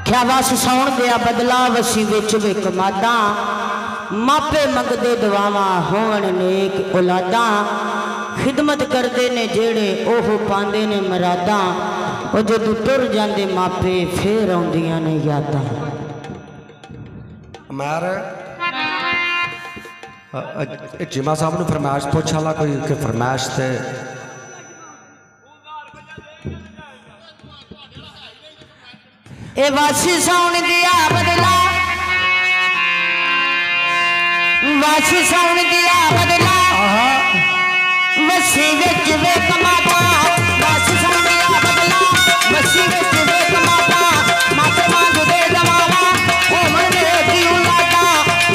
क्या वस सौण दिया बदला वसी विच वे कमादा मापे मंगदे दुआवां होवन नेक औलादा खिदमत करते ने जेड़े ओह पांदे ने मरादा और जदों तुर जांदे मापे फिर आउंदियां ने यादां। मैं चीमा साहब ने फरमाइश पूछा ला कोई कि फरमाइश थे ए वासी सौण दिया बदला वासी सौण दिया बदला वसी विच वे कमादा वासी सौण दिया बदला वसी विच वे कमादा माते मांगदे जमावा ओ मने की उलादा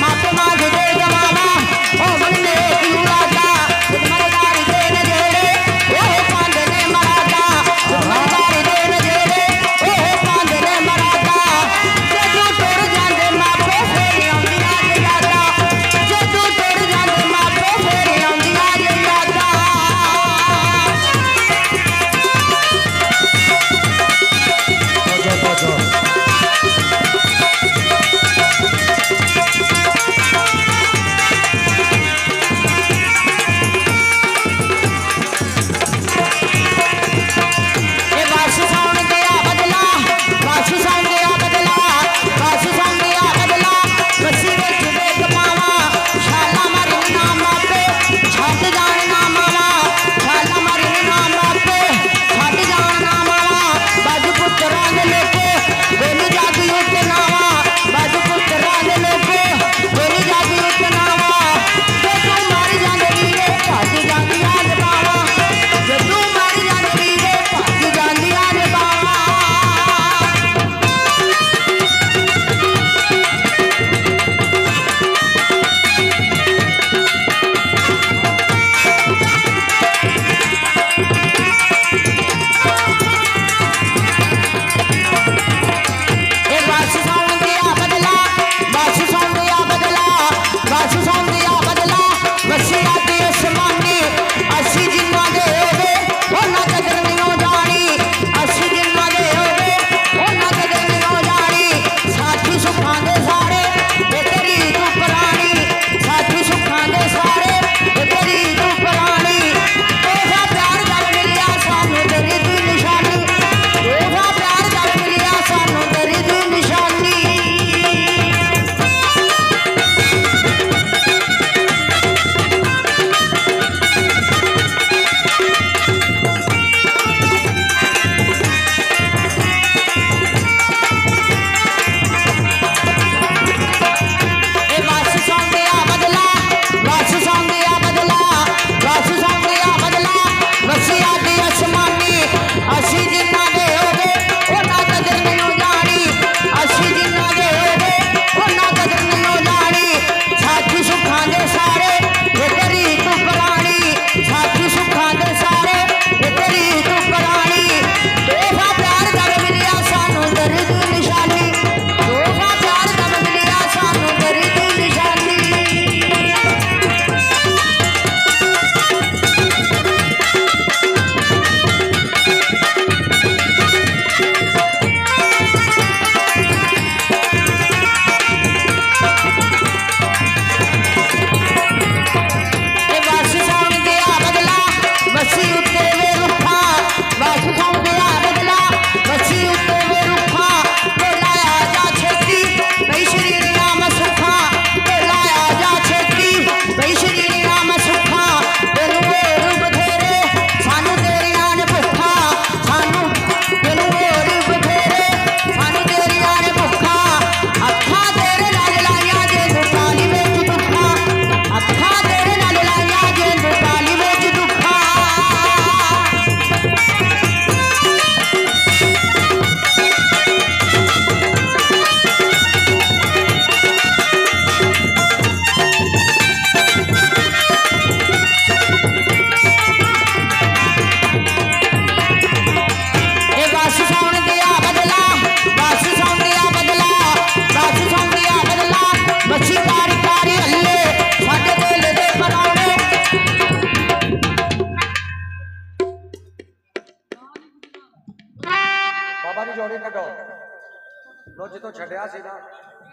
माते मांगदे जमावा ओ मने की उलादा मरदार दे न जेड़े ओ पांदे ने मरादा मरदार दे न जेड़े ओ पांदे ने मरादा जदों तुर जांदे मापे फेर आउंदियां ने यादां जदों तुर जांदे मापे फेर आउंदियां ने यादां। ਲੋ ਜਦੋਂ ਛੱਡਿਆ ਸੀ ਨਾ